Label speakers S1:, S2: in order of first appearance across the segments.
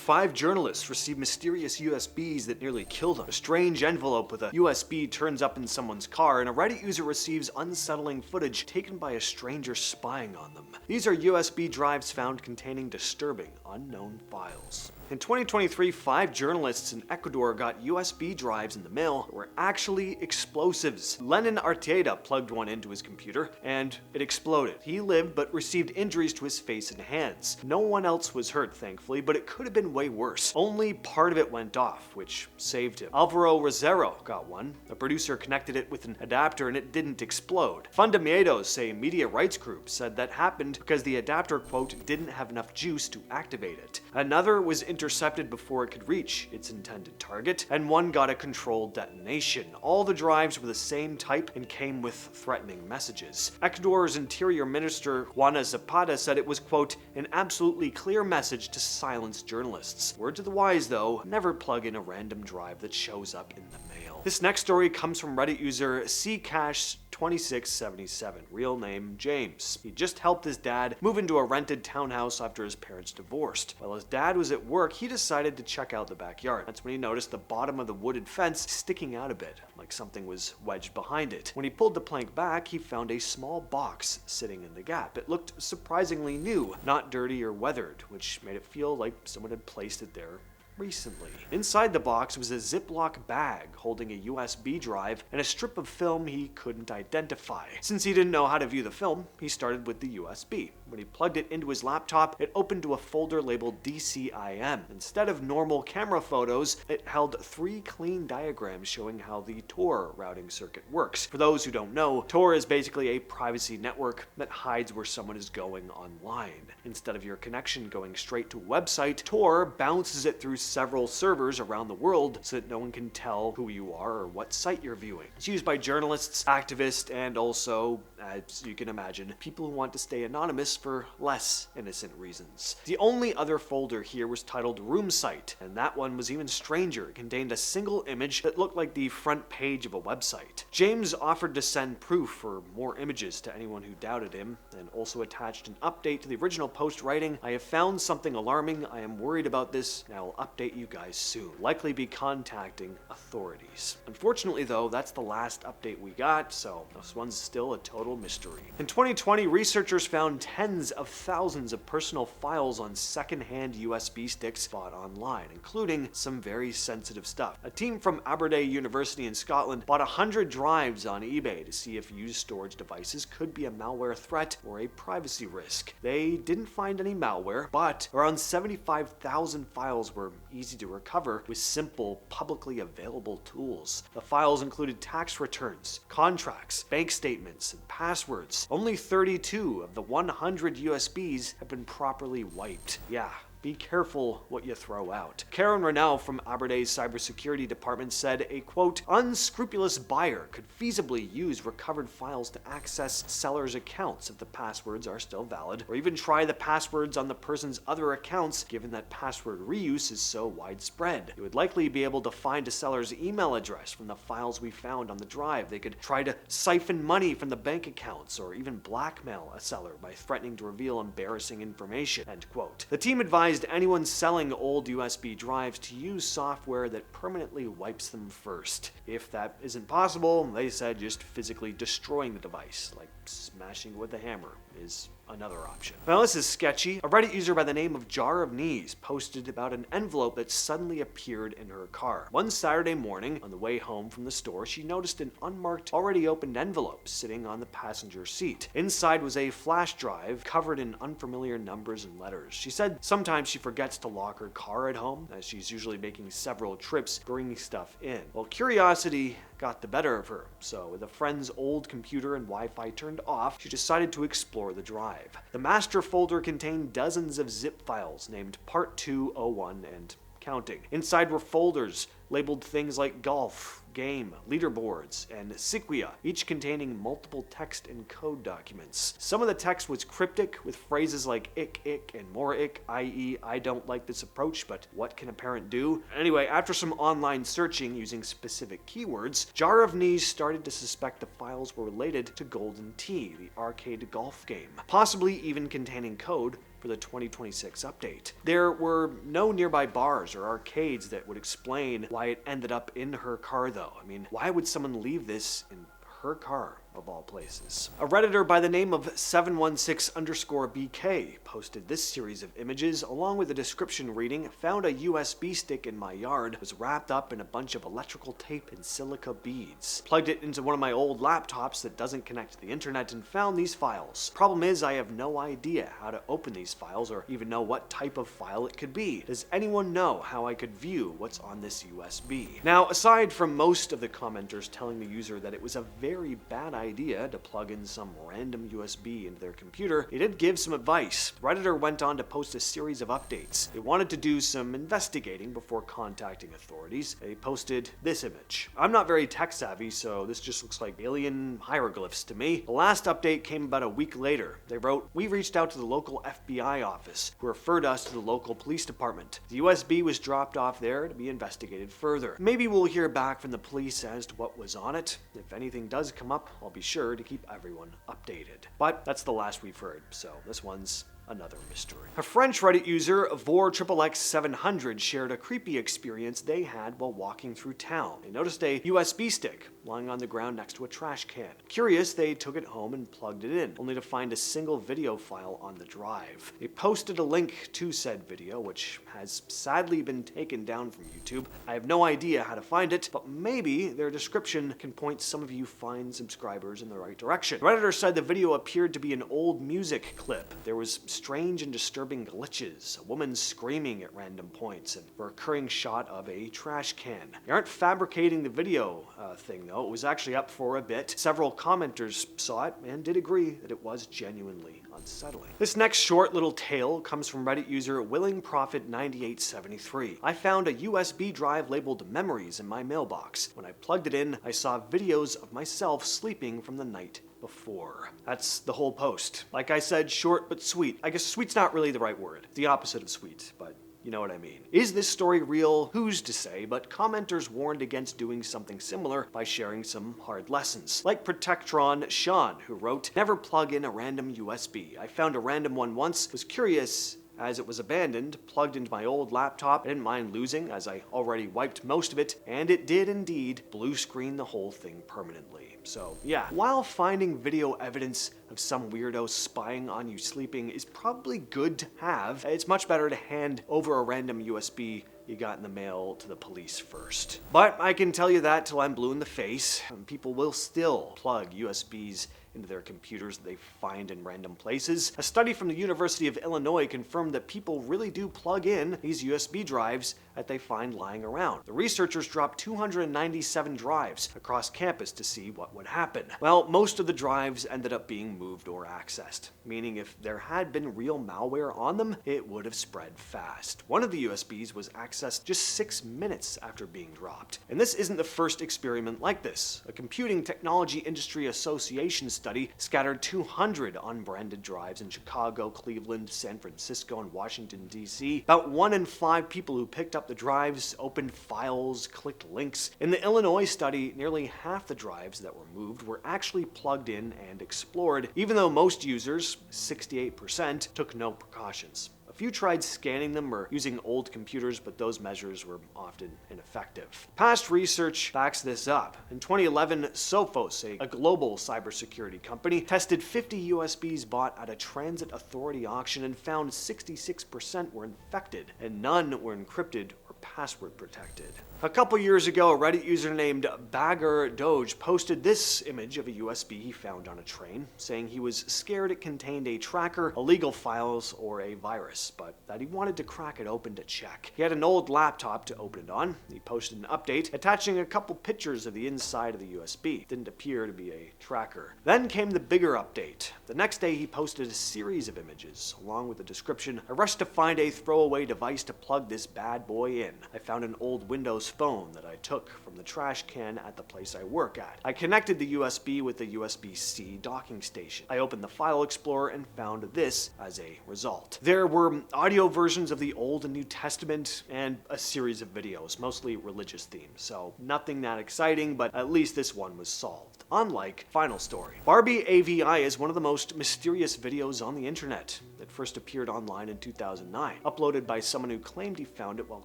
S1: 5 journalists received mysterious USBs that nearly killed them. A strange envelope with a USB turns up in someone's car, and a Reddit user receives unsettling footage taken by a stranger spying on them. These are USB drives found containing disturbing, unknown files. In 2023, 5 journalists in Ecuador got USB drives in the mail that were actually explosives. Lenin Arteta plugged one into his computer, and it exploded. He lived but received injuries to his face and hands. No one else was hurt, thankfully, but it could have been way worse. Only part of it went off, which saved him. Alvaro Rosero got one. A producer connected it with an adapter and it didn't explode. Fundamiedos, a media rights group, said that happened because the adapter, quote, didn't have enough juice to activate it. Another was intercepted before it could reach its intended target, and one got a controlled detonation. All the drives were the same type and came with threatening messages. Ecuador's Interior Minister Juana Zapata said it was, quote, an absolutely clear message to silence journalists. Word to the wise though, never plug in a random drive that shows up in the mail. This next story comes from Reddit user Ccash2677, real name James. He just helped his dad move into a rented townhouse after his parents divorced. While his dad was at work, he decided to check out the backyard. That's when he noticed the bottom of the wooded fence sticking out a bit, like something was wedged behind it. When he pulled the plank back, he found a small box sitting in the gap. It looked surprisingly new, not dirty or weathered, which made it feel like someone had placed it there recently. Inside the box was a Ziploc bag holding a USB drive and a strip of film he couldn't identify. Since he didn't know how to view the film, he started with the USB. When he plugged it into his laptop, it opened to a folder labeled DCIM. Instead of normal camera photos, it held 3 clean diagrams showing how the Tor routing circuit works. For those who don't know, Tor is basically a privacy network that hides where someone is going online. Instead of your connection going straight to a website, Tor bounces it through several servers around the world so that no one can tell who you are or what site you're viewing. It's used by journalists, activists, and also, as you can imagine, people who want to stay anonymous for less innocent reasons. The only other folder here was titled Room Site, and that one was even stranger. It contained a single image that looked like the front page of a website. James offered to send proof for more images to anyone who doubted him, and also attached an update to the original post writing, I have found something alarming. I am worried about this, and I will update you guys soon. Likely be contacting authorities. Unfortunately though, that's the last update we got, so this one's still a total mystery. In 2020, researchers found tens of thousands of personal files on second-hand USB sticks bought online, including some very sensitive stuff. A team from Aberdeen University in Scotland bought 100 drives on eBay to see if used storage devices could be a malware threat or a privacy risk. They didn't find any malware, but around 75,000 files were easy to recover with simple, publicly available tools. The files included tax returns, contracts, bank statements, and passwords. Only 32 of the 100 USBs have been properly wiped. Yeah. Be careful what you throw out. Karen Renaud from Aberdeen's cybersecurity department said a, quote, unscrupulous buyer could feasibly use recovered files to access sellers' accounts if the passwords are still valid, or even try the passwords on the person's other accounts given that password reuse is so widespread. They would likely be able to find a seller's email address from the files we found on the drive. They could try to siphon money from the bank accounts or even blackmail a seller by threatening to reveal embarrassing information, end quote. The team advised anyone selling old USB drives to use software that permanently wipes them first. If that isn't possible, they said just physically destroying the device, like smashing it with a hammer, is another option. Now this is sketchy. A Reddit user by the name of Jar of Knees posted about an envelope that suddenly appeared in her car. One Saturday morning, on the way home from the store, she noticed an unmarked, already opened envelope sitting on the passenger seat. Inside was a flash drive covered in unfamiliar numbers and letters. She said sometimes she forgets to lock her car at home, as she's usually making several trips bringing stuff in. Well, curiosity got the better of her, so with a friend's old computer and Wi-Fi turned off, she decided to explore the drive. The master folder contained dozens of zip files named Part 201 and counting. Inside were folders labeled things like golf, game, leaderboards, and sequia, each containing multiple text and code documents. Some of the text was cryptic, with phrases like ick, and more ick, i.e. I don't like this approach, but what can a parent do? Anyway, after some online searching using specific keywords, Jar of Knees started to suspect the files were related to Golden Tee, the arcade golf game, possibly even containing code for for the 2026 update. There were no nearby bars or arcades that would explain why it ended up in her car though. I mean, why would someone leave this in her car, of all places? A Redditor by the name of 716_BK posted this series of images along with a description reading, "Found a USB stick in my yard, was wrapped up in a bunch of electrical tape and silica beads. Plugged it into one of my old laptops that doesn't connect to the internet and found these files. Problem is, I have no idea how to open these files or even know what type of file it could be. Does anyone know how I could view what's on this USB?" Now, aside from most of the commenters telling the user that it was a very bad idea to plug in some random USB into their computer, they did give some advice. Redditor went on to post a series of updates. They wanted to do some investigating before contacting authorities. They posted this image. I'm not very tech savvy, so this just looks like alien hieroglyphs to me. The last update came about a week later. They wrote, "We reached out to the local FBI office, who referred us to the local police department. The USB was dropped off there to be investigated further. Maybe we'll hear back from the police as to what was on it. If anything does come up, I'll be sure to keep everyone updated." But that's the last we've heard, so this one's another mystery. A French Reddit user, VorXXX700, shared a creepy experience they had while walking through town. They noticed a USB stick lying on the ground next to a trash can. Curious, they took it home and plugged it in, only to find a single video file on the drive. They posted a link to said video, which has sadly been taken down from YouTube. I have no idea how to find it, but maybe their description can point some of you fine subscribers in the right direction. The Redditor said the video appeared to be an old music clip. There was strange and disturbing glitches, a woman screaming at random points, and a recurring shot of a trash can. They aren't fabricating the video thing though. It was actually up for a bit. Several commenters saw it and did agree that it was genuinely unsettling. This next short little tale comes from Reddit user WillingProfit9873. I found a USB drive labeled Memories in my mailbox. When I plugged it in, I saw videos of myself sleeping from the night before. That's the whole post. Like I said, short but sweet. I guess sweet's not really the right word. The opposite of sweet, but you know what I mean. Is this story real? Who's to say? But commenters warned against doing something similar by sharing some hard lessons. Like Protectron Sean, who wrote, "Never plug in a random USB. I found a random one once, was curious as it was abandoned, plugged into my old laptop. I didn't mind losing as I already wiped most of it, and it did indeed blue screen the whole thing permanently." So yeah, while finding video evidence of some weirdo spying on you sleeping is probably good to have, it's much better to hand over a random USB you got in the mail to the police first. But I can tell you that till I'm blue in the face, people will still plug USBs into their computers that they find in random places. A study from the University of Illinois confirmed that people really do plug in these USB drives that they find lying around. The researchers dropped 297 drives across campus to see what would happen. Well, most of the drives ended up being moved or accessed, meaning if there had been real malware on them, it would have spread fast. One of the USBs was accessed just 6 minutes after being dropped. And this isn't the first experiment like this. A Computing Technology Industry Association study scattered 200 unbranded drives in Chicago, Cleveland, San Francisco, and Washington, D.C. About 1 in 5 people who picked up the drives opened files, clicked links. In the Illinois study, nearly half the drives that were moved were actually plugged in and explored, even though most users, 68%, took no precautions. A few tried scanning them or using old computers, but those measures were often ineffective. Past research backs this up. In 2011, Sophos, a global cybersecurity company, tested 50 USBs bought at a transit authority auction and found 66% were infected, and none were encrypted or password protected. A couple years ago, a Reddit user named Bagger Doge posted this image of a USB he found on a train, saying he was scared it contained a tracker, illegal files, or a virus, but that he wanted to crack it open to check. He had an old laptop to open it on. He posted an update attaching a couple pictures of the inside of the USB. It didn't appear to be a tracker. Then came the bigger update. The next day, he posted a series of images, along with a description. "I rushed to find a throwaway device to plug this bad boy in. I found an old Windows phone that I took from the trash can at the place I work at. I connected the USB with the USB-C docking station. I opened the File Explorer and found this as a result." There were audio versions of the Old and New Testament and a series of videos, mostly religious themes, so nothing that exciting, but at least this one was solved. Unlike Final Story. Barbie.avi is one of the most mysterious videos on the internet. The that first appeared online in 2009, uploaded by someone who claimed he found it while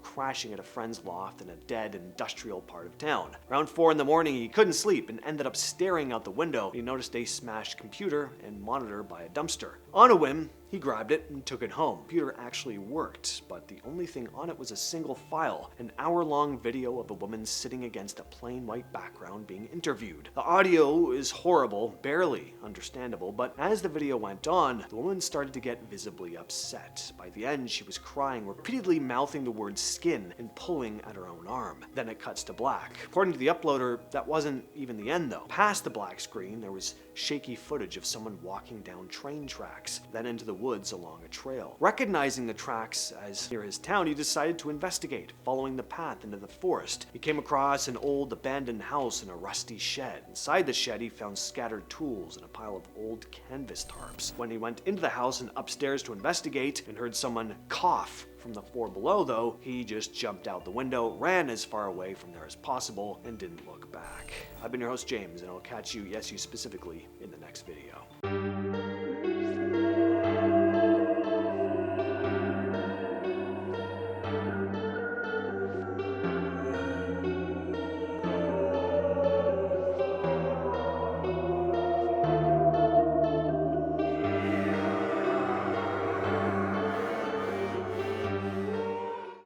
S1: crashing at a friend's loft in a dead industrial part of town. Around 4 in the morning, he couldn't sleep and ended up staring out the window. He noticed a smashed computer and monitor by a dumpster. On a whim, he grabbed it and took it home. The computer actually worked, but the only thing on it was a single file, an hour-long video of a woman sitting against a plain white background being interviewed. The audio is horrible, barely understandable, but as the video went on, the woman started to get visibly upset. By the end, she was crying, repeatedly mouthing the word skin and pulling at her own arm. Then it cuts to black. According to the uploader, that wasn't even the end though. Past the black screen, there was shaky footage of someone walking down train tracks, then into the woods along a trail. Recognizing the tracks as near his town, he decided to investigate, following the path into the forest. He came across an old abandoned house and a rusty shed. Inside the shed, he found scattered tools and a pile of old canvas tarps. When he went into the house and upstairs to investigate and heard someone cough from the floor below though, he just jumped out the window, ran as far away from there as possible, and didn't look back. I've been your host James, and I'll catch you, yes you specifically, in the next video.